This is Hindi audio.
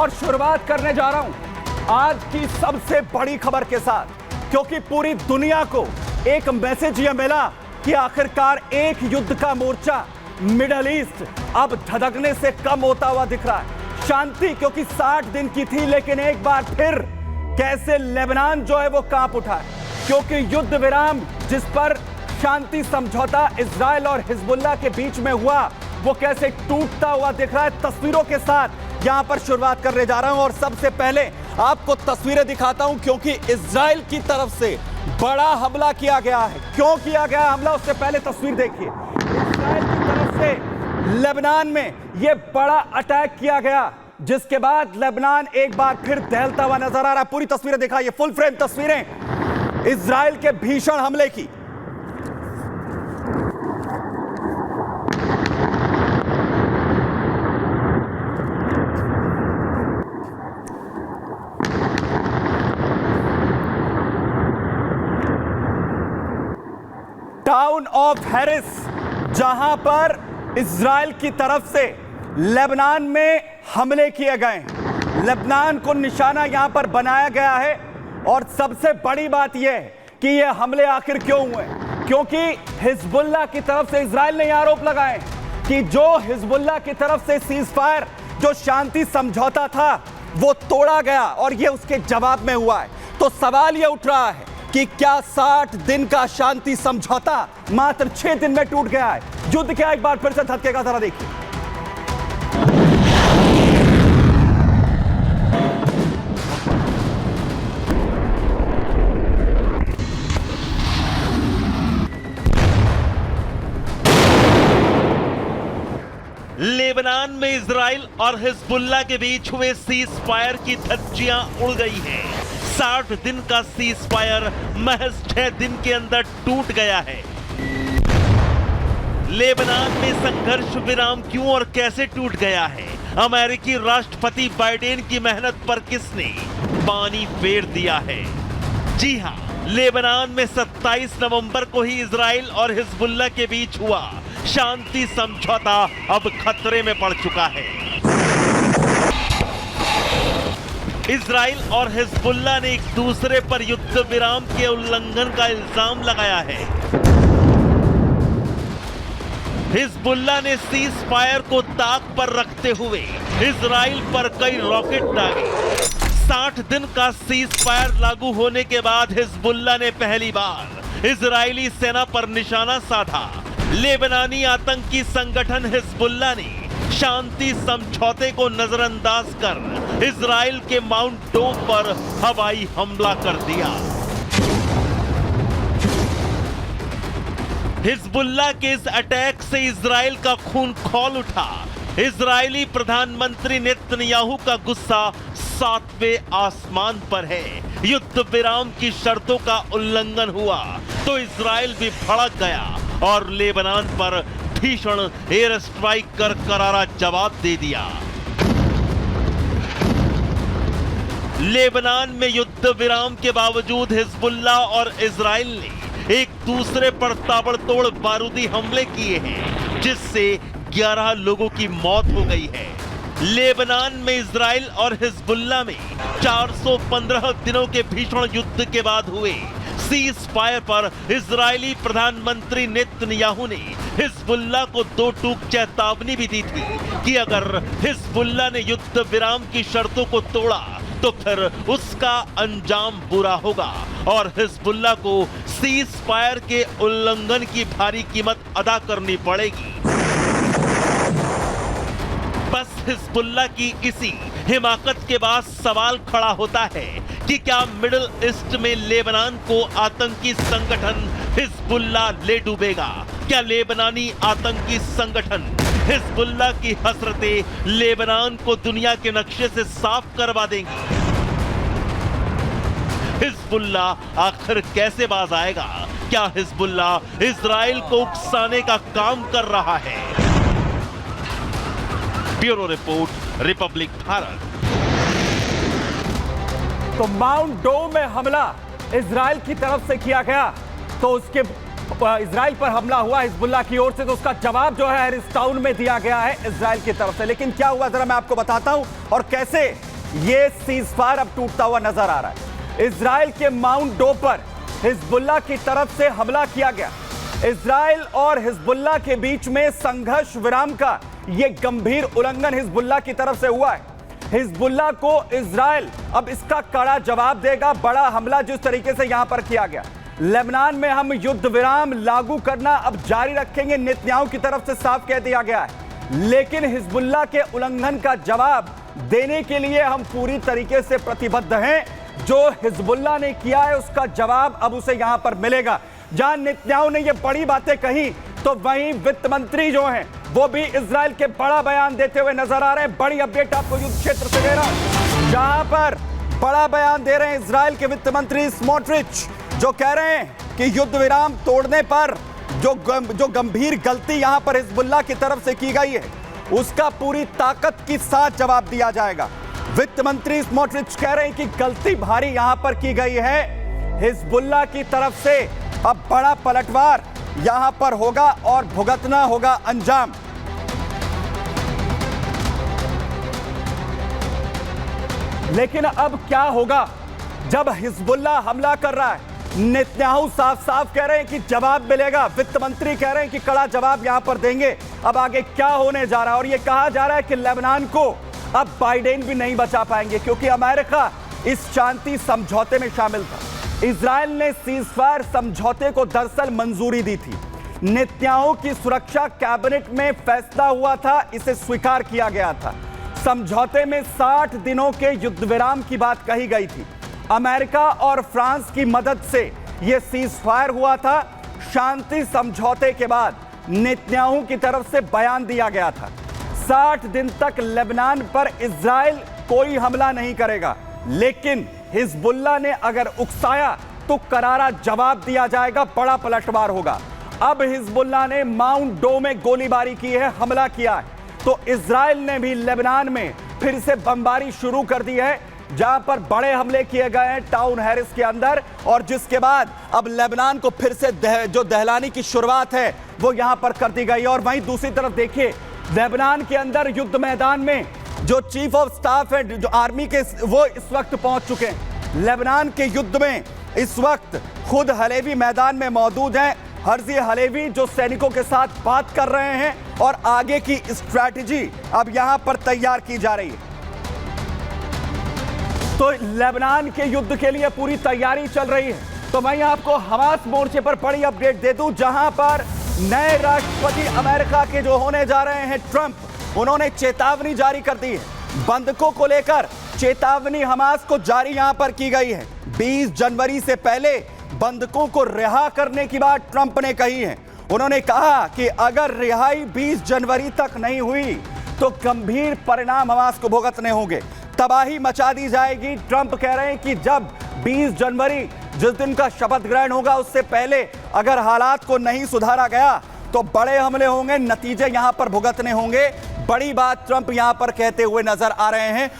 और शुरुआत करने जा रहा हूं आज की सबसे बड़ी खबर के साथ, क्योंकि पूरी दुनिया को एक मैसेज यह मिला कि आखिरकार एक युद्ध का मोर्चा मिडल ईस्ट अब धधकने से कम होता हुआ दिख रहा है। शांति क्योंकि 60 दिन की थी, लेकिन एक बार फिर कैसे लेबनान जो है वो कांप उठा है, क्योंकि युद्ध विराम जिस पर शांति समझौता इजराइल और हिजबुल्लाह के बीच में हुआ वो कैसे टूटता हुआ दिख रहा है। तस्वीरों के साथ यहां पर शुरुआत करने जा रहा हूं और सबसे पहले आपको तस्वीरें दिखाता हूं, क्योंकि इजराइल की तरफ से बड़ा हमला किया गया है। क्यों किया गया हमला, उससे पहले तस्वीर देखिए। इजराइल की तरफ से लेबनान में यह बड़ा अटैक किया गया, जिसके बाद लेबनान एक बार फिर दहलता हुआ नजर आ रहा है। पूरी तस्वीरें दिखाइए, फुल फ्रेम तस्वीरें इजराइल के भीषण हमले की। टाउन ऑफ हैरिस, जहां पर इजराइल की तरफ से लेबनान में हमले किए गए, लेबनान को निशाना यहां पर बनाया गया है। और सबसे बड़ी बात यह है कि यह हमले आखिर क्यों हुए, क्योंकि हिजबुल्लाह की तरफ से इजराइल ने आरोप लगाए कि जो हिजबुल्लाह की तरफ से सीजफायर, जो शांति समझौता था, वो तोड़ा गया और यह उसके जवाब में हुआ है। तो सवाल यह उठ रहा है कि क्या 60 दिन का शांति समझौता मात्र 6 दिन में टूट गया है? युद्ध क्या एक बार फिर से धधकेगा, जरा देखिए। लेबनान में इजराइल और हिजबुल्लाह के बीच हुए सीज फायर की धज्जियां उड़ गई हैं। 60 दिन का सीज फायर महज 6 दिन के अंदर टूट गया है। लेबनान में संघर्ष विराम क्यों और कैसे टूट गया है? अमेरिकी राष्ट्रपति बाइडेन की मेहनत पर किसने पानी फेर दिया है? जी हां, लेबनान में 27 नवंबर को ही इजराइल और हिजबुल्लाह के बीच हुआ शांति समझौता अब खतरे में पड़ चुका है। इजराइल और हिजबुल्लाह ने एक दूसरे पर युद्ध विराम के उल्लंघन का इल्जाम लगाया है। हिजबुल्लाह ने सीज फायर को ताक पर रखते हुए इजराइल पर कई रॉकेट दागे। 60 दिन का सीज फायर लागू होने के बाद हिजबुल्लाह ने पहली बार इजरायली सेना पर निशाना साधा। लेबनानी आतंकी संगठन हिजबुल्लाह ने शांति समझौते को नजरअंदाज कर इजराइल के माउंट डोम पर हवाई हमला कर दिया। हिजबुल्लाह के इस अटैक से इजराइल का खून खौल उठा। इजरायली प्रधानमंत्री नेतन्याहू का गुस्सा 7वें आसमान पर है। युद्ध विराम की शर्तों का उल्लंघन हुआ तो इजराइल भी भड़क गया और लेबनान पर भीषण एयर स्ट्राइक कर करारा जवाब दे दिया। लेबनान में युद्ध विराम के बावजूद हिजबुल्लाह और इजराइल ने एक दूसरे पर ताबड़तोड़ बारूदी हमले किए हैं, जिससे 11 लोगों की मौत हो गई है। लेबनान में इजराइल और हिजबुल्लाह में 415 दिनों के भीषण युद्ध के बाद हुए सीज फायर पर इजरायली प्रधानमंत्री नेतन्याहू ने हिजबुल्लाह को 2 टूक चेतावनी भी दी थी कि अगर हिजबुल्लाह ने युद्ध विराम की शर्तों को तोड़ा तो फिर उसका अंजाम बुरा होगा और हिजबुल्लाह को सीज फायर के उल्लंघन की भारी कीमत अदा करनी पड़ेगी। बस हिजबुल्लाह की इसी हिमाकत के बाद सवाल खड़ा होता है कि क्या मिडिल ईस्ट में लेबनान को आतंकी संगठन हिजबुल्लाह ले डूबेगा? क्या लेबनानी आतंकी संगठन हिजबुल्लाह की हसरतें लेबनान को दुनिया के नक्शे से साफ करवा देंगी? हिजबुल्लाह आखिर कैसे बाज आएगा? क्या हिजबुल्लाह इजराइल को उकसाने का काम कर रहा है? Bureau report, Republic Bharat. तो माउंट डोम में हमला इजराइल की तरफ से किया गया, तो उसके इजराइल पर हमला हुआ हिजबुल्लाह की ओर से, तो उसका जवाब जो है हैरिस टाउन में दिया गया है इजराइल की तरफ से। लेकिन क्या हुआ जरा मैं आपको बताता हूं और कैसे ये सीजफायर अब टूटता हुआ नजर आ रहा है। इजराइल के माउंट डो पर हिजबुल्लाह की तरफ से हमला किया गया। इजराइल और हिजबुल्लाह के बीच में संघर्ष विराम का यह गंभीर उल्लंघन हिजबुल्लाह की तरफ से हुआ है। हिजबुल्लाह को इजराइल अब इसका कड़ा जवाब देगा। बड़ा हमला जिस तरीके से यहां पर किया गया। लेबनान में हम युद्ध विराम लागू करना अब जारी रखेंगे, नेतन्याहू की तरफ से साफ कह दिया गया है। लेकिन हिजबुल्लाह के उल्लंघन का जवाब देने के लिए हम पूरी तरीके से प्रतिबद्ध हैं। जो हिजबुल्लाह ने किया है उसका जवाब अब उसे यहां पर मिलेगा। जहां नेतन्याहू ने ये बड़ी बातें कही तो वहीं वित्त मंत्री जो हैं वो भी इजराइल के बड़ा बयान देते हुए नजर आ रहे हैं। बड़ी अपडेट आपको युद्ध क्षेत्र से दे रहा हूं, जहां पर बड़ा बयान दे रहे हैं इजराइल के वित्त मंत्री स्मोट्रिच, जो कह रहे हैं कि युद्ध विराम तोड़ने पर जो गंभीर गलती यहां पर हिजबुल्लाह की तरफ से की गई है उसका पूरी ताकत के साथ जवाब दिया जाएगा। वित्त मंत्री स्मोट्रिच कह रहे हैं कि गलती भारी यहां पर की गई है। हिजबुल्लाह की तरफ से अब बड़ा पलटवार यहां पर होगा और भुगतना होगा अंजाम। लेकिन अब क्या होगा जब हिजबुल्लाह हमला कर रहा है? नेतन्याहू साफ साफ कह रहे हैं कि जवाब मिलेगा। वित्त मंत्री कह रहे हैं कि कड़ा जवाब यहां पर देंगे। अब आगे क्या होने जा रहा है? और यह कहा जा रहा है कि लेबनान को अब बाइडेन भी नहीं बचा पाएंगे, क्योंकि अमेरिका इस शांति समझौते में शामिल था। इजराइल ने सीजफायर समझौते को दरअसल मंजूरी दी थी। नेतन्याहू की सुरक्षा कैबिनेट में फैसला हुआ था, इसे स्वीकार किया गया था। समझौते में 60 दिनों के युद्ध विराम की बात कही गई थी। अमेरिका और फ्रांस की मदद से यह सीजफायर हुआ था। शांति समझौते के बाद नेतन्याहू की तरफ से बयान दिया गया था 60 दिन तक लेबनान पर इजराइल कोई हमला नहीं करेगा। लेकिन हिजबुल्लाह ने अगर उकसाया तो करारा जवाब दिया जाएगा, बड़ा पलटवार होगा। अब हिजबुल्लाह ने माउंट डो में गोलीबारी की है, हमला किया है, तो इजराइल ने भी लेबनान में फिर से बमबारी शुरू कर दी है, जहां पर बड़े हमले किए गए हैं टाउन हैरिस के अंदर। और जिसके बाद अब लेबनान को फिर से जो दहलाने की शुरुआत है वो यहां पर कर दी गई है। और वहीं दूसरी तरफ देखिए, लेबनान के अंदर युद्ध मैदान में जो चीफ ऑफ स्टाफ है, जो आर्मी के, वो इस वक्त पहुंच चुके हैं। लेबनान के युद्ध में इस वक्त खुद हलेवी मैदान में मौजूद हैं। हर्जी हलेवी जो सैनिकों के साथ बात कर रहे हैं और आगे की स्ट्रैटेजी अब यहां पर तैयार की जा रही है। तो लेबनान के युद्ध के लिए पूरी तैयारी चल रही है। तो मैं आपको हमास मोर्चे पर बड़ी अपडेट दे दूं, जहां पर नए राष्ट्रपति अमेरिका के जो होने जा रहे हैं ट्रंप, उन्होंने चेतावनी जारी कर दी है। बंधकों को लेकर चेतावनी हमास को जारी यहां पर की गई है। 20 जनवरी से पहले बंधकों को रिहा करने की बात ट्रंप ने कही है। उन्होंने कहा कि अगर रिहाई 20 जनवरी तक नहीं हुई तो गंभीर परिणाम हमास को भुगतने होंगे, तबाही मचा दी जाएगी। ट्रंप कह रहे हैं कि जब 20 जनवरी जिस दिन का शपथ ग्रहण होगा उससे पहले अगर हालात को नहीं सुधारा गया तो बड़े हमले होंगे, नतीजे यहां पर भुगतने होंगे। बड़ी बात ट्रंप यहां पर कहते हुए नजर आ रहे हैं।